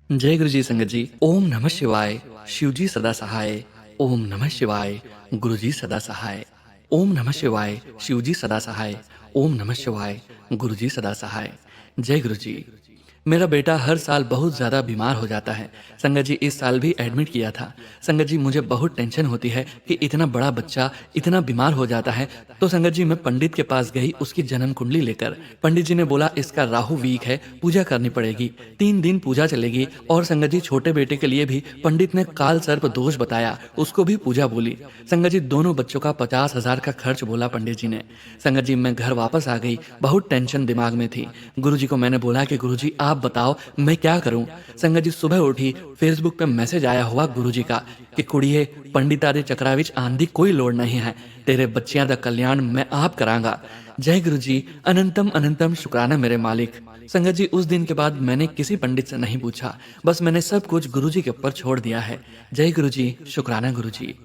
जय गुरु जी संगत जी। ओम नमः शिवाय। शिव जी सदा सहाय। ओम नमः शिवाय। गुरु जी सदा सहाय। ओम नमः शिवाय। शिव जी सदा सहाय। ओम नमः शिवाय। गुरु जी सदा सहाय। जय गुरु जी। मेरा बेटा हर साल बहुत ज़्यादा बीमार हो जाता है। संगत जी इस साल भी एडमिट किया था। संगत जी मुझे बहुत टेंशन होती है कि इतना बड़ा बच्चा इतना बीमार हो जाता है। तो संगत जी मैं पंडित के पास गई उसकी जन्म कुंडली लेकर। पंडित जी ने बोला इसका राहु वीक है, पूजा करनी पड़ेगी। 3 दिन पूजा चलेगी। और संगत जी छोटे बेटे के लिए भी पंडित ने काल सर्प दोष बताया, उसको भी पूजा बोली। संगत जी दोनों बच्चों का 50,000 का खर्च बोला पंडित जी ने। संगत जी मैं घर वापस आ गई, बहुत टेंशन दिमाग में थी। गुरु जी को मैंने बोला कि गुरु जी आप बताओ मैं क्या करूं। संगत जी सुबह उठी, फेसबुक पे मैसेज आया हुआ गुरु जी का कि कुड़िए पंडिता दे चक्रा विच आन दी कोई लोड़ नहीं है, तेरे बच्चियां दा कल्याण मैं आप करांगा। जय गुरु जी। अनंतम अनंतम शुक्राना मेरे मालिक। संगत जी उस दिन के बाद मैंने किसी पंडित से नहीं पूछा, बस मैंने सब कुछ गुरु जी के ऊपर छोड़ दिया है। जय गुरु जी। शुक्राना गुरु जी।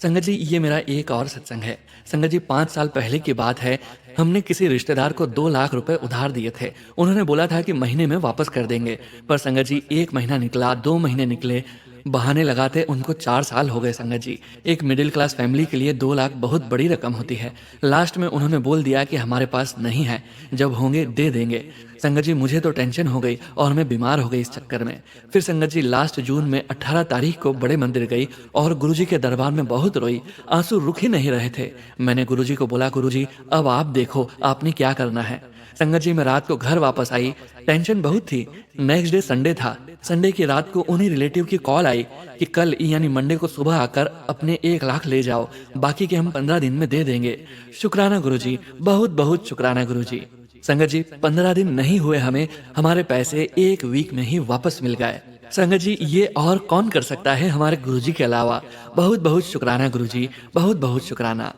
संगत जी ये मेरा एक और सत्संग है। संगत जी 5 साल पहले की बात है। हमने किसी रिश्तेदार को 2 लाख रुपए उधार दिए थे। उन्होंने बोला था कि महीने में वापस कर देंगे। पर संगत जी 1 महीना निकला, 2 महीने निकले, बहाने लगाते उनको 4 साल हो गए। संगत जी एक मिडिल क्लास फैमिली के लिए 2 लाख बहुत बड़ी रकम होती है। लास्ट में उन्होंने बोल दिया कि हमारे पास नहीं है, जब होंगे दे देंगे। संगत जी मुझे तो टेंशन हो गई और मैं बीमार हो गई इस चक्कर में। फिर संगत जी लास्ट जून में 18 तारीख को बड़े मंदिर गई और गुरुजी के दरबार में बहुत रोई। आंसू रुक ही नहीं रहे थे। मैंने गुरुजी को बोला गुरुजी अब आप देखो आपने क्या करना है। संगत जी मैं रात को घर वापस आई, टेंशन बहुत थी। नेक्स्ट डे संडे था। संडे की रात को उन्हीं रिलेटिव की कॉल आई कि कल यानी मंडे को सुबह आकर अपने 1 लाख ले जाओ, बाकी के हम 15 दिन में दे देंगे। शुक्राना गुरुजी, बहुत बहुत शुक्राना गुरुजी। संगत जी 15 दिन नहीं हुए हमें, हमारे पैसे 1 वीक में ही वापस मिल गए। संगत जी ये और कौन कर सकता है हमारे गुरुजी के अलावा। बहुत बहुत शुक्राना गुरुजी, बहुत बहुत शुक्राना।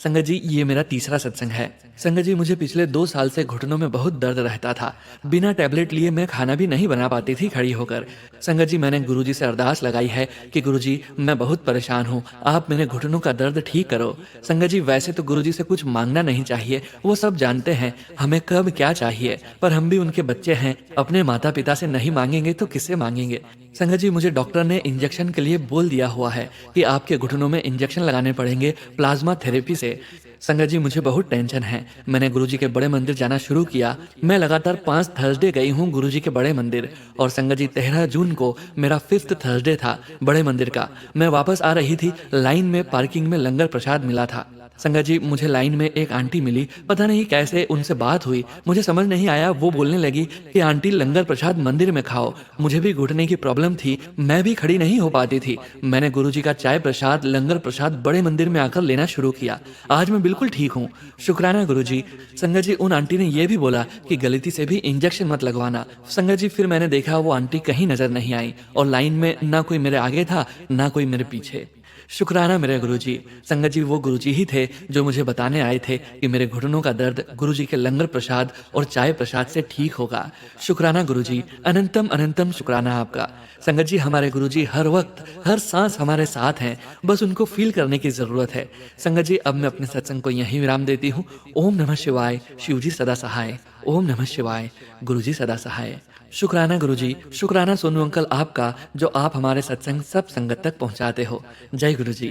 संगत जी ये मेरा तीसरा सत्संग है। संगत जी मुझे पिछले 2 साल से घुटनों में बहुत दर्द रहता था। बिना टैबलेट लिए मैं खाना भी नहीं बना पाती थी खड़ी होकर। संगत जी मैंने गुरुजी से अरदास लगाई है कि गुरुजी मैं बहुत परेशान हूँ, आप मेरे घुटनों का दर्द ठीक करो। संगत जी वैसे तो गुरुजी से कुछ मांगना नहीं चाहिए, वो सब जानते हैं हमें कब क्या चाहिए, पर हम भी उनके बच्चे हैं, अपने माता पिता से नहीं मांगेंगे तो किससे मांगेंगे। संगत जी मुझे डॉक्टर ने इंजेक्शन के लिए बोल दिया हुआ है कि आपके घुटनों में इंजेक्शन लगाने पड़ेंगे प्लाज्मा थेरेपी से। संगत जी मुझे बहुत टेंशन है। मैंने गुरुजी के बड़े मंदिर जाना शुरू किया। मैं लगातार 5 थर्सडे गई हूँ गुरुजी के बड़े मंदिर। और संगत जी 13 जून को मेरा 5th थर्सडे था बड़े मंदिर का। मैं वापस आ रही थी, लाइन में पार्किंग में लंगर प्रसाद मिला था। संगत जी मुझे लाइन में एक आंटी मिली, पता नहीं कैसे उनसे बात हुई, मुझे समझ नहीं आया। वो बोलने लगी कि आंटी लंगर प्रसाद मंदिर में खाओ। मुझे भी घुटने की प्रॉब्लम थी, मैं भी खड़ी नहीं हो पाती थी। मैंने गुरुजी का चाय प्रसाद लंगर प्रसाद बड़े मंदिर में आकर लेना शुरू किया। आज मैं बिल्कुल ठीक हूँ, शुक्राना गुरुजी। संगत जी उन आंटी ने यह भी बोला कि गलती से भी इंजेक्शन मत लगवाना। संगत जी फिर मैंने देखा वो आंटी कहीं नजर नहीं आई और लाइन में ना कोई मेरे आगे था ना कोई मेरे पीछे। शुक्राना मेरे गुरुजी। संगत जी वो गुरुजी ही थे जो मुझे बताने आए थे कि मेरे घुटनों का दर्द गुरुजी के लंगर प्रसाद और चाय प्रसाद से ठीक होगा। शुक्राना गुरुजी, अनंतम अनंतम शुक्राना आपका। संगत जी हमारे गुरुजी हर वक्त हर सांस हमारे साथ हैं, बस उनको फील करने की जरूरत है। संगत जी अब मैं अपने सत्संग को यहीं विराम देती हूँ। ओम नमः शिवाय। शिव जी सदा सहाय। ओम नमः शिवाय। गुरुजी सदा सहाय। शुक्राना गुरुजी, शुक्राना सोनू अंकल आपका जो आप हमारे सत्संग सब संगत तक पहुंचाते हो। जय गुरुजी।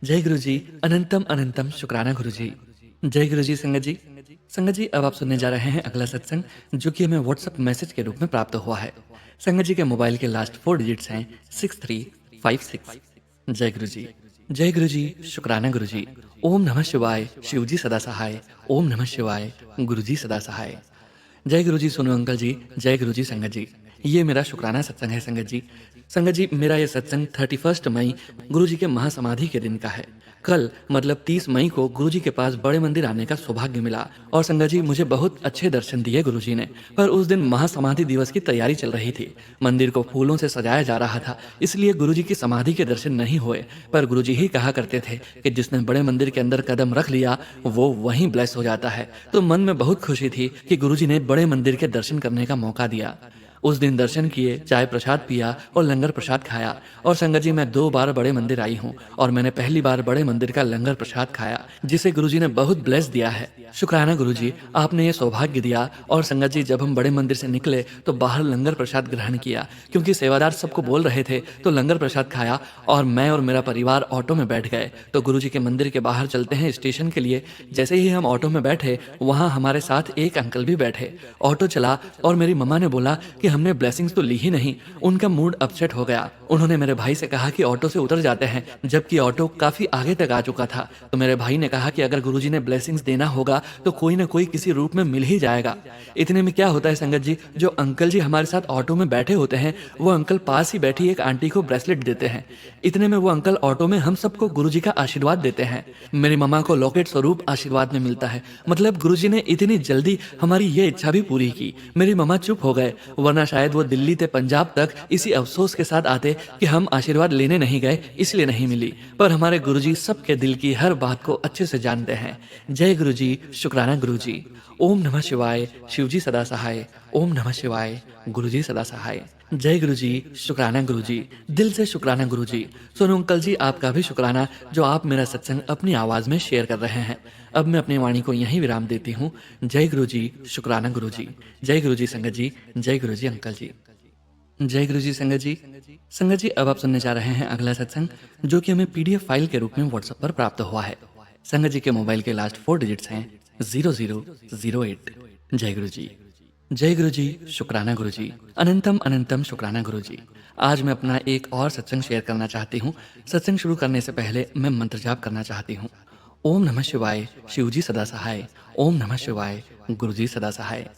जय गुरुजी। अनंतम अनंतम शुक्राना गुरुजी। जय गुरुजी। संगत जी संगत जी अब आप सुनने जा रहे हैं अगला सत्संग जो कि हमें व्हाट्सएप मैसेज के रूप में प्राप्त हुआ है। संगत जी के मोबाइल के लास्ट 4 डिजिट्स हैं 6356। जय गुरुजी। जय गुरुजी। शुक्राना गुरुजी। ओम नमः शिवाय। शिव जी सदा सहाय। ओम नमः शिवाय। गुरुजी सदा सहाय। जय गुरुजी सोनू अंकल जी। जय गुरुजी संगत जी। ये मेरा शुक्राना सत्संग है संगत जी। संगत जी मेरा ये सत्संग 31 मई गुरुजी के महासमाधि के दिन का है। कल मतलब 30 मई को गुरुजी के पास बड़े मंदिर आने का सौभाग्य मिला और संगत जी मुझे बहुत अच्छे दर्शन दिए गुरुजी ने। पर उस दिन महासमाधि दिवस की तैयारी चल रही थी, मंदिर को फूलों से सजाया जा रहा था, इसलिए गुरुजी की समाधि के दर्शन नहीं हुए। पर गुरुजी ही कहा करते थे कि जिसने बड़े मंदिर के अंदर कदम रख लिया वो वहीं ब्लेस हो जाता है। तो मन में बहुत खुशी थी कि गुरुजी ने बड़े मंदिर के दर्शन करने का मौका दिया। उस दिन दर्शन किए, चाय प्रसाद पिया और लंगर प्रसाद खाया। और संगत जी, मैं 2 बार बड़े मंदिर आई हूँ और मैंने पहली बार बड़े मंदिर का लंगर प्रसाद खाया, जिसे गुरुजी ने बहुत ब्लेस दिया है। शुक्राना गुरुजी, आपने ये सौभाग्य दिया। और संगत जी, जब हम बड़े मंदिर से निकले तो बाहर लंगर प्रसाद ग्रहण किया, क्योंकि सेवादार सबको बोल रहे थे, तो लंगर प्रसाद खाया और मैं और मेरा परिवार ऑटो में बैठ गए। तो गुरुजी के मंदिर के बाहर चलते हैं स्टेशन के लिए। जैसे ही हम ऑटो में बैठे, वहाँ हमारे साथ एक अंकल भी बैठे। ऑटो चला और मेरी मम्मा ने बोला कि हमने ब्लेसिंग्स तो ली ही नहीं। उनका मूड अपसेट हो गया। उन्होंने मेरे भाई से कहा कि ऑटो से उतर जाते हैं, जबकि ऑटो काफी आगे तक आ चुका था। तो मेरे भाई ने कहा कि अगर गुरुजी ने ब्लेसिंग्स देना होगा तो कोई ना कोई किसी रूप में मिल ही जाएगा। इतने में क्या होता है संगत जी, जो अंकल जी हमारे साथ ऑटो में बैठे होते हैं, वो अंकल पास ही बैठी एक आंटी को ब्रेसलेट देते हैं। इतने में वो अंकल ऑटो में हम सबको गुरुजी का आशीर्वाद देते हैं। मेरी मम्मा को लॉकेट स्वरूप आशीर्वाद में मिलता है। मतलब गुरुजी ने इतनी जल्दी हमारी ये इच्छा भी पूरी की। मेरी मम्मा चुप हो गए, वरना शायद वो दिल्ली से पंजाब तक इसी अफसोस के साथ आते कि हम आशीर्वाद लेने नहीं गए, इसलिए नहीं मिली। पर हमारे गुरुजी सबके दिल की हर बात को अच्छे से जानते हैं। जय गुरुजी, शुक्राना गुरुजी। ओम नमः शिवाय, शिवजी सदा सहाय। ओम नमः शिवाय, गुरुजी सदा सहाय। जय गुरुजी, शुक्राना गुरुजी। दिल से शुक्राना गुरुजी। सोनू अंकल जी, आपका भी शुक्राना जो आप मेरा सत्संग अपनी आवाज में शेयर कर रहे हैं। अब मैं अपनी वाणी को यहीं विराम देती हूँ। जय गुरुजी, शुक्राना गुरुजी। जय गुरुजी संगत जी। जय गुरुजी अंकल जी। जय गुरुजी संगत जी। संगत जी, अब आप सुनने जा रहे हैं अगला सत्संग, जो कि हमें पीडीएफ फाइल के रूप में व्हाट्सएप पर प्राप्त हुआ है। संगत जी के मोबाइल के लास्ट 4 डिजिट्स हैं 0008। जय गुरुजी। जय गुरुजी, शुक्राना गुरुजी। अनंतम अनंतम शुक्राना गुरुजी। आज मैं अपना एक और सत्संग शेयर करना चाहती हूँ। सत्संग शुरू करने से पहले मैं मंत्र जाप करना चाहती हूँ। ओम नमः शिवाय, शिवजी सदा सहाय। ओम नमः शिवाय, गुरुजी सदा सहाय।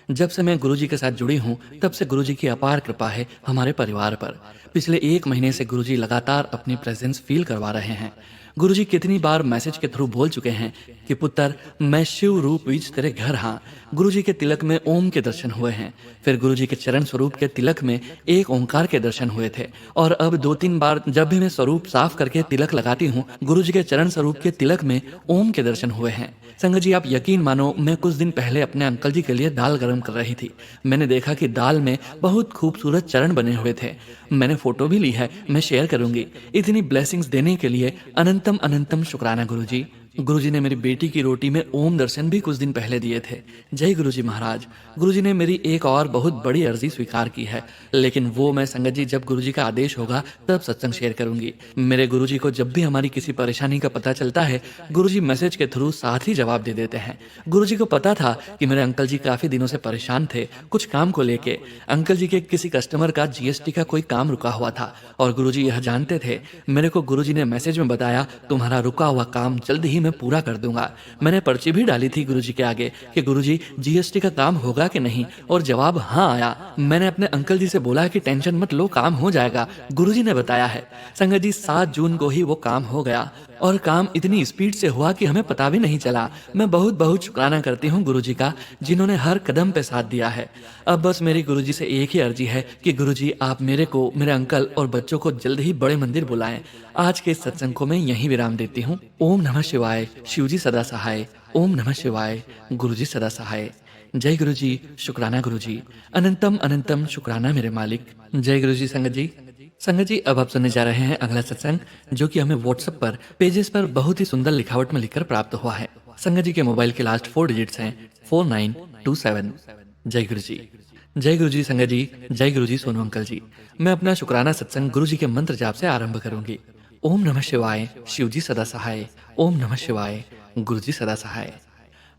जब से मैं गुरुजी के साथ जुड़ी हूँ, तब से गुरुजी की अपार कृपा है हमारे परिवार पर। पिछले 1 महीने से गुरुजी लगातार अपनी प्रेजेंस फील करवा रहे हैं। गुरुजी कितनी बार मैसेज के थ्रू बोल चुके हैं कि पुत्र, मैं शिव रूप बीज तेरे घर हाँ। गुरुजी के तिलक में ओम के दर्शन हुए हैं। फिर गुरुजी के चरण स्वरूप के तिलक में एक ओंकार के दर्शन हुए थे। और अब 2-3 बार जब भी मैं स्वरूप साफ करके तिलक लगाती हूँ, गुरुजी के चरण स्वरूप के तिलक में ओम के दर्शन हुए हैं। संगत जी, आप यकीन मानो, मैं कुछ दिन पहले अपने अंकल जी के लिए दाल गर्म कर रही थी। मैंने देखा कि दाल में बहुत खूबसूरत चरण बने हुए थे। मैंने फोटो भी ली है, मैं शेयर करूंगी। इतनी ब्लेसिंग्स देने के लिए अनंतम अनंतम शुक्राना गुरुजी। गुरुजी ने मेरी बेटी की रोटी में ओम दर्शन भी कुछ दिन पहले दिए थे। जय गुरुजी महाराज। गुरुजी ने मेरी एक और बहुत बड़ी अर्जी स्वीकार की है, लेकिन वो मैं संगत जी जब गुरुजी का आदेश होगा तब सत्संग शेयर करूंगी। मेरे गुरुजी को जब भी हमारी किसी परेशानी का पता चलता है, गुरुजी मैसेज के थ्रू साथ ही जवाब दे देते हैं। गुरुजी को पता था कि मेरे अंकल जी काफी दिनों से परेशान थे कुछ काम को लेके। अंकल जी के किसी कस्टमर का जीएसटी का कोई काम रुका हुआ था और गुरुजी यह जानते थे। मेरे को गुरुजी ने मैसेज में बताया, तुम्हारा रुका हुआ काम जल्द ही मैं पूरा कर दूंगा। मैंने पर्ची भी डाली थी गुरुजी के आगे कि गुरुजी जीएसटी का काम होगा कि नहीं, और जवाब हाँ आया। मैंने अपने अंकल जी से बोला कि टेंशन मत लो, काम हो जाएगा। गुरुजी ने बताया है। संगत जी, 7 जून को ही वो काम हो गया और काम इतनी स्पीड से हुआ कि हमें पता भी नहीं चला। मैं बहुत बहुत शुक्राना करती हूँ गुरुजी का, जिन्होंने हर कदम पे साथ दिया है। अब बस मेरी गुरुजी से एक ही अर्जी है कि गुरुजी आप मेरे को, मेरे अंकल और बच्चों को जल्द ही बड़े मंदिर बुलाएं। आज के इस सत्संग को मैं यहीं विराम देती हूँ। ओम नमः शिवाय, शिवजी सदा सहाय। ओम नमः शिवाय, गुरुजी सदा सहाय। जय गुरुजी, शुक्राना गुरुजी। अनंतम अनंतम शुक्राना मेरे मालिक। जय गुरुजी संगत जी। संगत जी, अब आप सुनने जा रहे हैं अगला सत्संग, जो कि हमें व्हाट्सएप पर पेजेस पर बहुत ही सुंदर लिखावट में लिखकर प्राप्त हुआ है। संगत जी के मोबाइल के लास्ट 4 डिजिट्स हैं 4927। जय गुरुजी। जय गुरुजी संगत जी। जय गुरुजी सोनू अंकल जी। मैं अपना शुक्राना सत्संग गुरुजी के मंत्र जाप से आरंभ करूंगी। ओम नमः शिवाय, शिवजी सदा सहाय। ओम नमः शिवाय, गुरुजी सदा सहाय।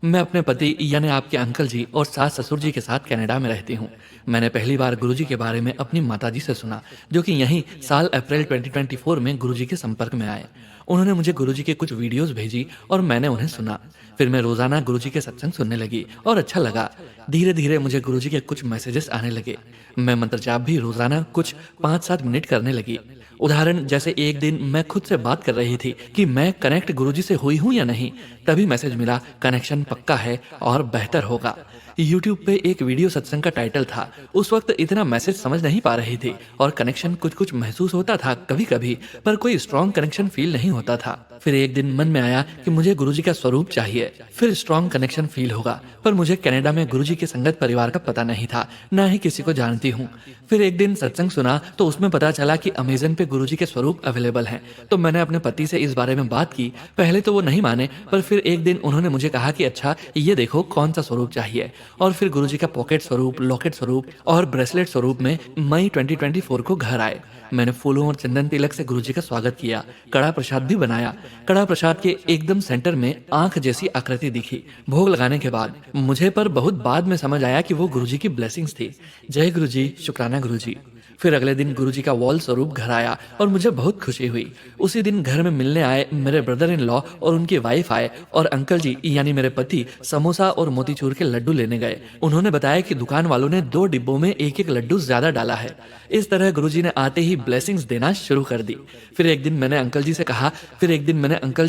मैं अपने पति यानी आपके अंकल जी और सास ससुर जी के साथ कनाडा में रहती हूँ। मैंने पहली बार गुरुजी के बारे में अपनी माताजी से सुना, जो कि यहीं साल अप्रैल 2024 में गुरुजी के संपर्क में आए। उन्होंने मुझे गुरुजी के कुछ वीडियोस भेजी और मैंने उन्हें सुना। फिर मैं रोजाना गुरुजी के सत्संग सुनने लगी और अच्छा लगा। धीरे धीरे मुझे गुरुजी के कुछ मैसेजेस आने लगे। मैं मंत्र जाप भी रोजाना कुछ 5-7 मिनट करने लगी। उदाहरण जैसे एक दिन मैं खुद से बात कर रही थी कि मैं कनेक्ट गुरुजी से हुई हूँ या नहीं, तभी मैसेज मिला, कनेक्शन पक्का है और बेहतर होगा। यूट्यूब पे एक वीडियो सत्संग का टाइटल था। उस वक्त इतना मैसेज समझ नहीं पा रही थी और कनेक्शन कुछ कुछ महसूस होता था कभी कभी, पर कोई स्ट्रॉन्ग कनेक्शन फील नहीं होता था। फिर एक दिन मन में आया कि मुझे गुरुजी का स्वरूप चाहिए, फिर स्ट्रॉन्ग कनेक्शन फील होगा। पर मुझे कनाडा में गुरुजी के संगत परिवार का पता नहीं था, ना ही किसी को जानती हूँ। फिर एक दिन सत्संग सुना तो उसमें पता चला कि अमेजन पे गुरुजी के स्वरूप अवेलेबल हैं। तो मैंने अपने पति से इस बारे में बात की। पहले तो वो नहीं माने, पर फिर एक दिन उन्होंने मुझे कहा कि अच्छा ये देखो कौन सा स्वरूप चाहिए। और फिर गुरुजी का पॉकेट स्वरूप, लॉकेट स्वरूप और ब्रेसलेट स्वरूप में मई 2024 को घर आए। मैंने फूलों और चंदन तिलक से गुरुजी का स्वागत किया। कड़ा प्रसाद भी बनाया। कड़ा प्रसाद के एकदम सेंटर में आंख जैसी आकृति दिखी। भोग लगाने के बाद मुझे पर बहुत बाद में समझ आया कि वो गुरुजी की ब्लेसिंग्स थी। जय गुरुजी, शुक्राना गुरुजी। फिर अगले दिन गुरुजी का वॉल स्वरूप घर आया और मुझे बहुत खुशी हुई। उसी दिन घर में मिलने आए मेरे ब्रदर इन लॉ और उनकी वाइफ आए और अंकल जी यानी मेरे पति समोसा और मोतीचूर के लड्डू लेने गए। उन्होंने बताया कि दुकान वालों ने 2 डिब्बों में एक एक लड्डू ज्यादा डाला है। इस तरह गुरुजी ने आते ही ब्लेसिंग्स देना शुरू कर दी। फिर एक दिन मैंने अंकल जी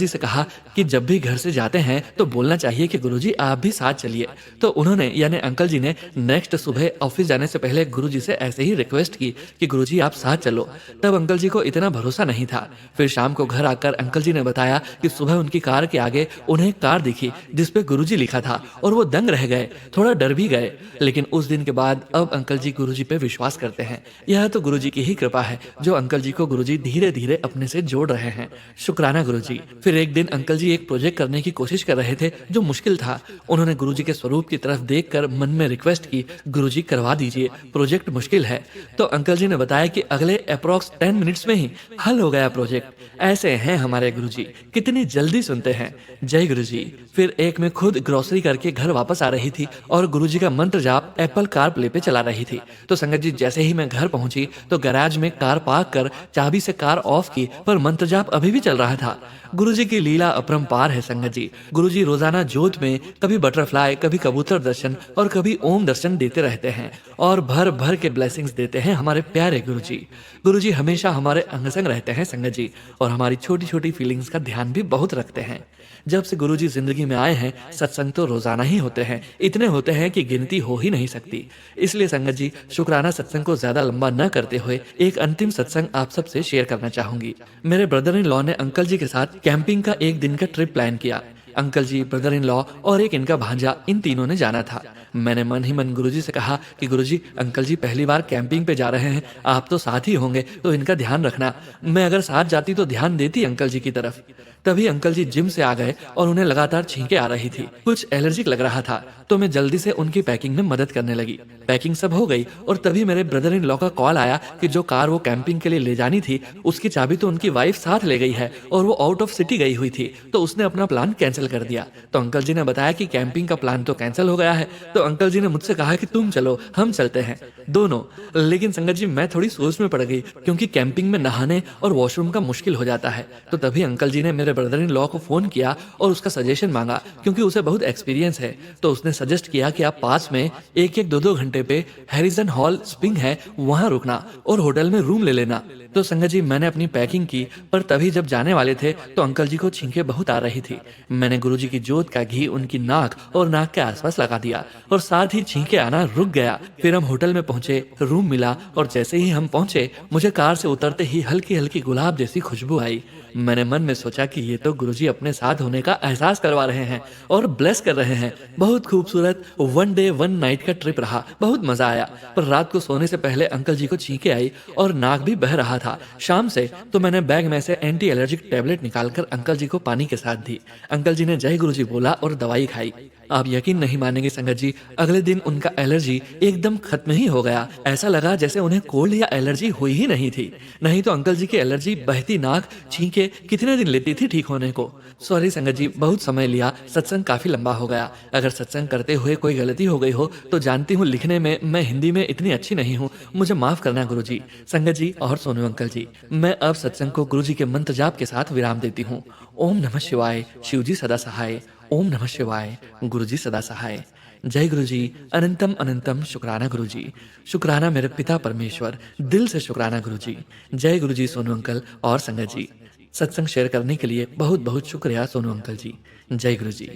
से कहा कि जब भी घर से जाते हैं तो बोलना चाहिए कि गुरुजी आप भी साथ चलिए। तो उन्होंने यानी अंकल जी ने नेक्स्ट सुबह ऑफिस जाने से पहले गुरुजी से ऐसे ही रिक्वेस्ट की कि गुरुजी आप साथ चलो। तब अंकल जी को इतना भरोसा नहीं था। फिर शाम को घर आकर अंकल जी ने बताया कि सुबह उनकी कार के आगे उन्हें एक कार दिखी जिसपे गुरुजी लिखा था और वो दंग रह गए, थोड़ा डर भी गए। लेकिन उस दिन के बाद अब अंकल जी गुरुजी पे विश्वास करते हैं। यह तो गुरुजी की ही कृपा है जो अंकल जी को गुरुजी धीरे धीरे अपने से जोड़ रहे हैं। शुक्राना गुरुजी। फिर एक दिन अंकल जी एक प्रोजेक्ट करने की कोशिश कर रहे थे जो मुश्किल था। उन्होंने गुरुजी के स्वरूप की तरफ देखकर मन में रिक्वेस्ट की, गुरुजी करवा दीजिए, प्रोजेक्ट मुश्किल है। तो अंकल जी ने बताया कि अगले अप्रॉक्स 10 मिनट्स में ही हल हो गया प्रोजेक्ट। ऐसे हैं हमारे गुरुजी, कितनी जल्दी सुनते हैं। जय गुरुजी। फिर एक में खुद ग्रोसरी करके घर वापस आ रही थी और गुरुजी का मंत्र जाप एप्पल कार प्ले पे चला रही थी। तो संगत जी जैसे ही मैं घर पहुंची तो गैराज में कार पार्क कर चाबी से कार ऑफ की, पर मंत्र जाप अभी भी चल रहा था। गुरुजी की लीला अपरंपार है संगत जी। गुरुजी रोजाना जोत में कभी बटरफ्लाई, कभी कबूतर दर्शन और कभी ओम दर्शन देते रहते हैं और भर भर के ब्लेसिंग्स देते हैं हमारे प्यारे गुरुजी। गुरुजी हमेशा हमारे अंग संग रहते हैं संगत जी और हमारी छोटी छोटी फीलिंग्स का ध्यान भी बहुत रखते हैं। जब से गुरुजी जिंदगी में आए हैं सत्संग तो रोजाना ही होते हैं, इतने होते हैं कि गिनती हो ही नहीं सकती। इसलिए संगत जी शुक्राना सत्संग को ज्यादा लंबा न करते हुए एक अंतिम सत्संग आप सबसे शेयर करना चाहूंगी। मेरे ब्रदर इन लॉ ने अंकल जी के साथ कैंपिंग का एक दिन का ट्रिप प्लान किया। Uncle ji, brother in law और एक इनका भांजा, इन तीनों ने जाना था। मैंने मन ही मन गुरुजी से कहा कि गुरुजी अंकल जी पहली बार कैंपिंग पे जा रहे हैं, आप तो साथ ही होंगे तो इनका ध्यान रखना। मैं अगर साथ जाती तो ध्यान देती अंकल जी की तरफ। तभी अंकल जी जिम से आ गए और उन्हें लगातार छींके आ रही थी। कुछ एलर्जिक लग रहा था तो मैं जल्दी से उनकी पैकिंग में मदद करने लगी। पैकिंग सब हो गई और तभी मेरे ब्रदर इन लॉ का कॉल आया कि जो कार वो कैंपिंग के लिए ले जानी थी उसकी चाबी तो उनकी वाइफ साथ ले गई है और वो आउट ऑफ सिटी गई हुई थी, तो उसने अपना प्लान कैंसिल कर दिया। तो अंकल जी ने बताया कि कैंपिंग का प्लान तो कैंसिल हो गया है। तो अंकल जी ने मुझसे कहा कि तुम चलो, हम चलते हैं दोनों। लेकिन संगत जी मैं थोड़ी सोच में पड़ गई क्योंकि कैंपिंग में नहाने और वॉशरूम का मुश्किल हो जाता है। तो तभी अंकल जी ने मेरे ब्रदर इन लॉ को फोन किया और उसका सजेशन मांगा क्योंकि उसे बहुत एक्सपीरियंस है। तो उसने सजेस्ट किया कि आप पास में एक एक 2-2 घंटे पे हैरिसन हॉल स्प्रिंग है वहां रुकना और होटल में रूम ले लेना। तो संगत जी मैंने अपनी पैकिंग की, पर तभी जब जाने वाले थे तो अंकल जी को छींकें बहुत आ रही थी। मैंने गुरुजी की जोत का घी उनकी नाक और नाक के आसपास लगा दिया और साथ ही छींकें आना रुक गया। फिर हम होटल में पहुंचे, रूम मिला और जैसे ही हम पहुंचे मुझे कार से उतरते ही हल्की हल्की गुलाब जैसी खुशबू आई। मैंने मन में सोचा कि ये तो गुरुजी अपने साथ होने का एहसास करवा रहे हैं और ब्लेस कर रहे हैं। बहुत खूबसूरत 1 डे 1 नाइट का ट्रिप रहा, बहुत मजा आया। पर रात को सोने से पहले अंकल जी को छींकें आई और नाक भी बह रहा था। शाम से तो मैंने बैग में से एंटी एलर्जिक टेबलेट निकालकर अंकल जी को पानी के साथ दी। अंकल जी ने जय गुरुजी बोला और दवाई खाई। आप यकीन नहीं मानेंगे संगत जी, अगले दिन उनका एलर्जी एकदम खत्म ही हो गया। ऐसा लगा जैसे उन्हें कोल्ड या एलर्जी हुई ही नहीं थी। नहीं तो अंकल जी की एलर्जी, बहती नाक, छींके कितने दिन लेती थी ठीक होने को। सॉरी संगत जी, बहुत समय लिया, सत्संग काफी लंबा हो गया। अगर सत्संग करते हुए कोई गलती हो गई हो तो जानती हूँ लिखने में मैं हिंदी में इतनी अच्छी नहीं हूँ, मुझे माफ करना गुरुजी। संगत जी और सोनू अंकल जी, मैं अब सत्संग को गुरुजी के मंत्र जाप के साथ विराम देती हूँ। ओम नमः शिवाय, शिवजी सदा सहाय। ओम नमः शिवाय, गुरुजी सदा सहाय। जय गुरुजी, अनंतम अनंतम शुक्राना गुरुजी। शुक्राना मेरे पिता परमेश्वर, दिल से शुक्राना गुरुजी। जय गुरुजी सोनू अंकल और संगत जी। सत्संग शेयर करने के लिए बहुत बहुत शुक्रिया सोनू अंकल जी। जय गुरुजी।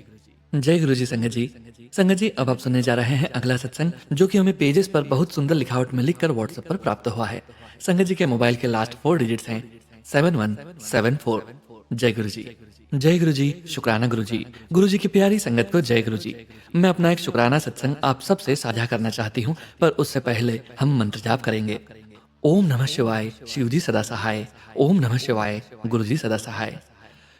जय गुरु जी संगत जी। संगत जी, अब आप सुनने जा रहे हैं अगला सत्संग, जो कि हमें पेजेस पर बहुत सुंदर लिखावट में लिखकर व्हाट्सएप पर प्राप्त हुआ है। संगत जी के मोबाइल के लास्ट 4 डिजिट्स हैं 7174। जय गुरु जी। जय गुरु जी। शुक्राना गुरु जी। गुरु जी की प्यारी संगत को जय गुरु जी। मैं अपना एक शुक्राना सत्संग आप सबसे साझा करना चाहती हूँ, पर उससे पहले हम मंत्र जाप करेंगे। ओम नमः शिवाय, शिव जी सदा सहाय। ओम नमः शिवाय, गुरु जी सदा सहाय।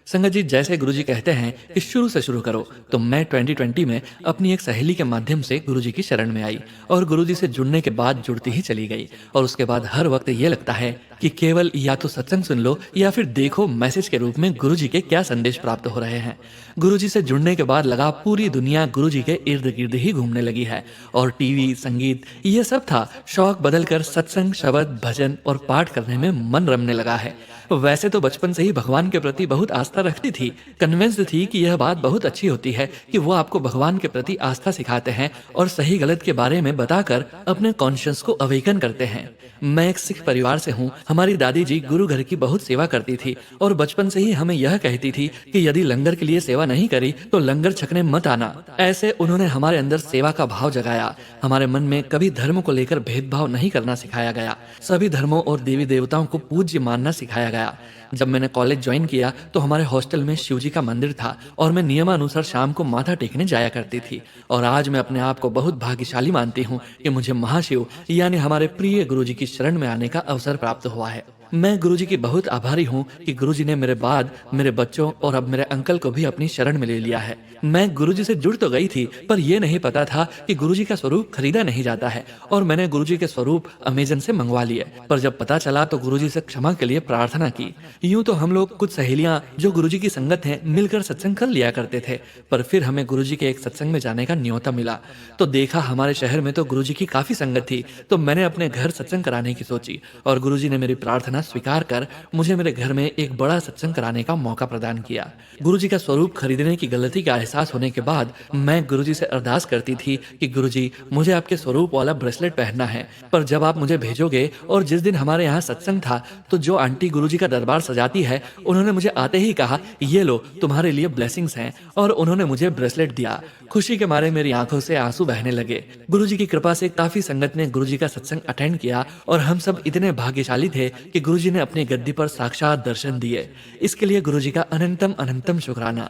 संगत जी, जैसे गुरुजी कहते हैं कि शुरू से शुरू करो, तो मैं 2020 में अपनी एक सहेली के माध्यम से गुरुजी की शरण में आई और गुरुजी से जुड़ने के बाद जुड़ती ही चली गई। और उसके बाद हर वक्त ये लगता है कि केवल या तो सत्संग सुन लो या फिर देखो मैसेज के रूप में गुरुजी के क्या संदेश प्राप्त हो रहे हैं। गुरुजी से जुड़ने के बाद लगा पूरी दुनिया गुरुजी के इर्द गिर्द ही घूमने लगी है और टीवी, संगीत, ये सब था, शौक बदलकर सत्संग, शब्द, भजन और पाठ करने में मन रमने लगा है। वैसे तो बचपन से ही भगवान के प्रति बहुत आस्था रखती थी, कन्विंस्ड थी कि यह बात बहुत अच्छी होती है कि वो आपको भगवान के प्रति आस्था सिखाते हैं और सही गलत के बारे में बताकर अपने कॉन्शियस को अवेकन करते हैं। मैं एक सिख परिवार से हूँ। हमारी दादी जी गुरु घर की बहुत सेवा करती थी और बचपन से ही हमें यह कहती थी कि यदि लंगर के लिए सेवा नहीं करी तो लंगर छकने मत आना। ऐसे उन्होंने हमारे अंदर सेवा का भाव जगाया। हमारे मन में कभी धर्म को लेकर भेदभाव नहीं करना सिखाया गया। सभी धर्मों और देवी देवताओं को पूज्य मानना सिखाया गया। जब मैंने कॉलेज ज्वाइन किया तो हमारे हॉस्टल में शिव जी का मंदिर था और मैं नियमानुसार शाम को माथा टेकने जाया करती थी। और आज मैं अपने आप को बहुत भाग्यशाली मानती हूँ कि मुझे महाशिव यानी हमारे प्रिय गुरु जी की शरण में आने का अवसर प्राप्त हुआ है। मैं गुरुजी की बहुत आभारी हूँ कि गुरुजी ने मेरे बाद मेरे बच्चों और अब मेरे अंकल को भी अपनी शरण में ले लिया है। मैं गुरुजी से जुड़ तो गई थी, पर यह नहीं पता था कि गुरुजी का स्वरूप खरीदा नहीं जाता है और मैंने गुरुजी के स्वरूप अमेजन से मंगवा लिए। पर जब पता चला तो गुरुजी से क्षमा के लिए प्रार्थना की। यूं तो हम लोग कुछ सहेलियां जो गुरुजी की संगत हैं मिलकर सत्संग कर लिया करते थे, पर फिर हमें गुरुजी के एक सत्संग में जाने का न्योता मिला तो देखा हमारे शहर में तो गुरुजी की काफी संगत थी। तो मैंने अपने घर सत्संग कराने की सोची और गुरुजी ने मेरी प्रार्थना स्वीकार कर मुझे मेरे घर में एक बड़ा सत्संग कराने का मौका प्रदान किया। गुरुजी का स्वरूप खरीदने की गलती का एहसास होने के बाद मैं गुरुजी से अरदास करती थी कि गुरुजी, मुझे आपके स्वरूप वाला ब्रेसलेट पहनना है, पर जब आप मुझे भेजोगे। और जिस दिन हमारे यहाँ सत्संग था तो जो आंटी गुरुजी का दरबार सजाती है उन्होंने मुझे आते ही कहा, ये लो तुम्हारे लिए ब्लेसिंग्स हैं, और उन्होंने मुझे ब्रेसलेट दिया। खुशी के मारे मेरी आंखों से आंसू बहने लगे। गुरुजी की कृपा से काफी संगत ने गुरुजी का सत्संग अटेंड किया और हम सब इतने भाग्यशाली थे कि गुरुजी ने अपनी गद्दी पर साक्षात दर्शन दिए। इसके लिए गुरुजी का अनंतम अनंतम शुक्राना।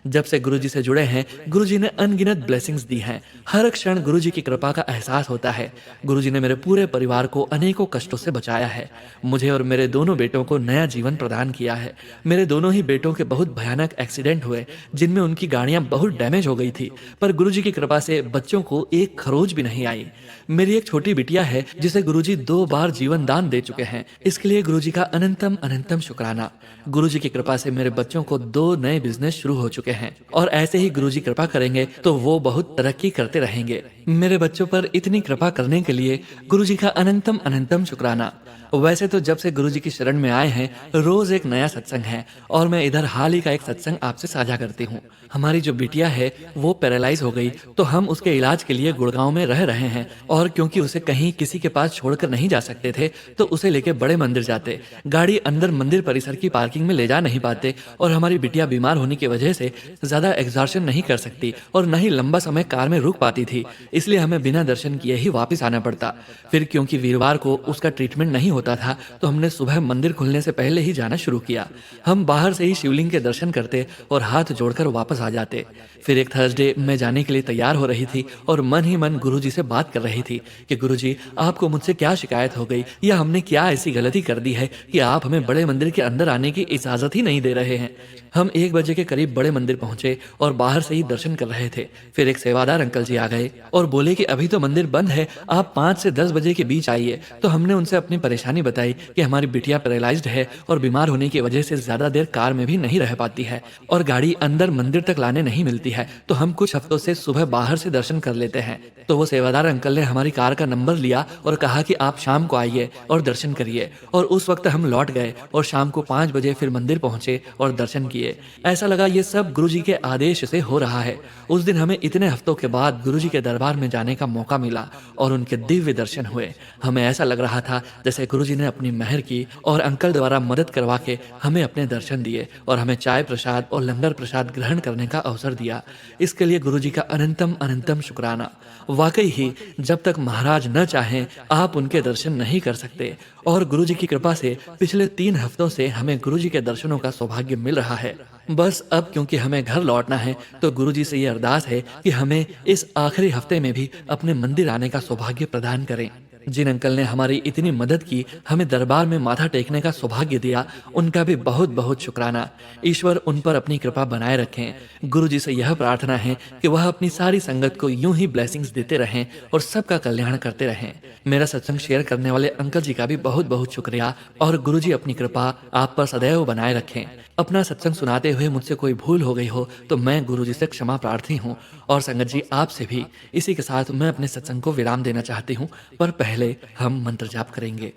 जब से गुरुजी से जुड़े हैं गुरुजी ने अनगिनत ब्लेसिंग्स दी हैं। हर क्षण गुरुजी की कृपा का एहसास होता है। गुरुजी ने मेरे पूरे परिवार को अनेकों कष्टों से बचाया है। मुझे और मेरे दोनों बेटों को नया जीवन प्रदान किया है। मेरे दोनों ही बेटों के बहुत भयानक एक्सीडेंट हुए जिनमें उनकी गाड़ियां बहुत डैमेज हो गई थी, पर गुरुजी की कृपा से बच्चों को एक खरोच भी नहीं आई। मेरी एक छोटी बिटिया है जिसे गुरुजी 2 बार जीवन दान दे चुके हैं। इसके लिए गुरुजी का अनंतम अनंतम शुक्राना। गुरुजी की कृपा से मेरे बच्चों को 2 नए बिजनेस शुरू हो चुके हैं और ऐसे ही गुरुजी कृपा करेंगे तो वो बहुत तरक्की करते रहेंगे। मेरे बच्चों पर इतनी कृपा करने के लिए गुरुजी का अनंतम अनंतम शुक्राना। वैसे तो जब से गुरुजी की शरण में आए हैं रोज एक नया सत्संग है और मैं इधर हाल ही का एक सत्संग आपसे साझा करती हूँ। हमारी जो बिटिया है वो पैरालाइज हो गई तो हम उसके इलाज के लिए गुड़गांव में रह रहे हैं, और क्योंकि उसे कहीं किसी के पास छोड़कर नहीं जा सकते थे तो उसे लेके बड़े मंदिर जाते। गाड़ी अंदर मंदिर परिसर की पार्किंग में ले जा नहीं पाते और हमारी बिटिया बीमार होने की वजह से ज्यादा एग्जॉर्शन नहीं कर सकती और न ही लंबा समय कार में रुक पाती थी, इसलिए हमें बिना दर्शन किए ही वापस आना पड़ता। फिर क्योंकि वीरवार को उसका ट्रीटमेंट नहीं होता था तो हमने सुबह मंदिर खुलने से पहले ही जाना शुरू किया। हम बाहर से ही शिवलिंग के दर्शन करते और हाथ जोड़कर वापस आ जाते। फिर एक थर्सडे मैं जाने के लिए तैयार हो रही थी और मन ही मन गुरुजी से बात कर रही थी कि गुरुजी, आपको मुझसे क्या शिकायत हो गई या हमने क्या ऐसी गलती कर दी है कि आप हमें बड़े मंदिर के अंदर आने की इजाजत ही नहीं दे रहे हैं। हम 1 बजे के करीब बड़े मंदिर पहुंचे और बाहर से ही दर्शन कर रहे थे। फिर एक सेवादार अंकल जी आ गए और बोले कि अभी तो मंदिर बंद है, आप 5 से 10 बजे के बीच आइए। तो हमने उनसे अपनी परेशानी बताई कि हमारी बिटिया पैरालाइज्ड है और बीमार होने की वजह से ज्यादा देर कार में भी नहीं रह पाती है और गाड़ी अंदर मंदिर तक लाने नहीं मिलती है, तो हम कुछ हफ्तों से सुबह बाहर से दर्शन कर लेते हैं। तो वो सेवादार अंकल ने हमारी कार का नंबर लिया और कहा कि आप शाम को आइए और दर्शन करिए। और उस वक्त हम लौट गए और शाम को 5 बजे फिर मंदिर पहुंचे और दर्शन किए। ऐसा लगा ये सब गुरुजी के आदेश से हो रहा है। उस दिन हमें इतने हफ्तों के बाद गुरुजी के दरबार दरबार में जाने का मौका मिला और उनके दिव्य दर्शन हुए। हमें ऐसा लग रहा था जैसे गुरुजी ने अपनी मेहर की और अंकल द्वारा मदद करवा के हमें अपने दर्शन दिए और हमें चाय प्रसाद और लंगर प्रसाद ग्रहण करने का अवसर दिया। इसके लिए गुरुजी का अनंतम अनंतम शुक्राना। वाकई ही जब तक महाराज न चाहें आप उनके दर्शन नहीं कर सकते और गुरुजी की कृपा से पिछले 3 हफ्तों से हमें गुरुजी के दर्शनों का सौभाग्य मिल रहा है। बस अब क्योंकि हमें घर लौटना है तो गुरुजी से ये अरदास है कि हमें इस आखिरी हफ्ते में भी अपने मंदिर आने का सौभाग्य प्रदान करें। जिन अंकल ने हमारी इतनी मदद की, हमें दरबार में माथा टेकने का सौभाग्य दिया, उनका भी बहुत बहुत शुक्राना। ईश्वर उन पर अपनी कृपा बनाए रखें। गुरुजी से यह प्रार्थना है कि वह अपनी सारी संगत को यूं ही ब्लेसिंग्स देते रहें और सबका कल्याण करते रहें। मेरा सत्संग शेयर करने वाले अंकल जी का भी बहुत बहुत शुक्रिया और गुरुजी अपनी कृपा आप पर सदैव बनाए रखें। अपना सत्संग सुनाते हुए मुझसे कोई भूल हो गई हो तो मैं गुरुजी से क्षमा प्रार्थी हूँ और संगत जी आपसे भी। इसी के साथ मैं अपने सत्संग को विराम देना चाहती हूँ, पर पहले हम मंत्र जाप करेंगे।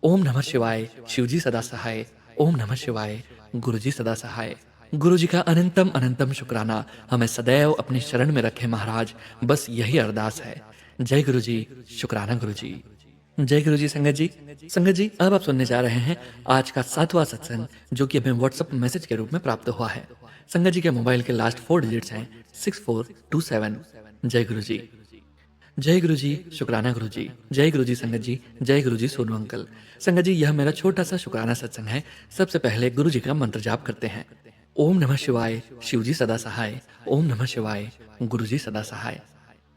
ओम नमः शिवाय, शिवजी सदा सहाय। ओम नमः शिवाय, गुरुजी सदा सहाय। गुरुजी का अनंतम अनंतम शुक्राना। हमें सदैव अपनी शरण में रखे महाराज, बस यही अरदास है। जय गुरुजी। शुक्राना गुरुजी। जय गुरुजी। संगत जी अब आप सुनने जा रहे हैं आज का 7वां सत्संग, जो कि हमें व्हाट्सएप मैसेज के रूप में प्राप्त हुआ है। संगत जी के मोबाइल के लास्ट 4 डिजिट्स हैं 6427। जय गुरुजी। जय गुरुजी। शुक्राना गुरुजी। जय गुरुजी संगत जी। जय गुरुजी सोनू अंकल। संगत जी यह मेरा छोटा सा शुक्राना सत्संग है। सबसे पहले गुरुजी का मंत्र जाप करते हैं। ओम नमः शिवाय, शिवजी सदा सहाय। ओम नमः शिवाय, गुरुजी सदा सहाय।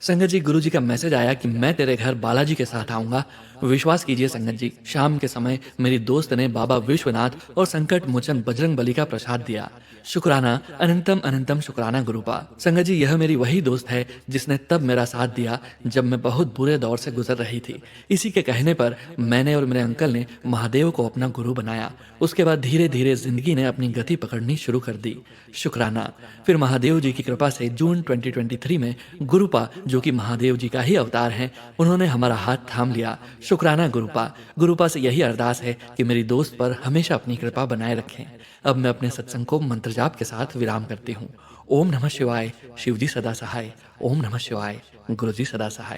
संगत जी गुरुजी का मैसेज आया कि मैं तेरे घर बालाजी के साथ आऊंगा। विश्वास कीजिए संगत जी, शाम के समय मेरी दोस्त ने बाबा विश्वनाथ और संकट मोचन बजरंग बली का प्रसाद दिया। शुक्राना, अनंतम अनंतम शुक्राना गुरुपा। संगत जी यह मेरी वही दोस्त है जिसने तब मेरा साथ दिया जब मैं बहुत बुरे दौर से गुजर रही थी। इसी के कहने पर मैंने और मेरे अंकल ने महादेव को अपना गुरु बनाया। उसके बाद धीरे धीरे जिंदगी ने अपनी गति पकड़नी शुरू कर दी। शुक्राना। फिर महादेव जी की कृपा से जून 2023 में गुरुपा, जो कि महादेव जी का ही अवतार हैं, उन्होंने हमारा हाथ थाम लिया। शुक्राना गुरुपा। गुरुपा से यही अरदास है कि मेरी दोस्त पर हमेशा अपनी कृपा बनाए रखें। अब मैं अपने सत्संग को मंत्र जाप के साथ विराम करती हूँ। ओम नमः शिवाय, शिवजी सदा सहाय। ओम नमः शिवाय, गुरुजी सदा सहाय।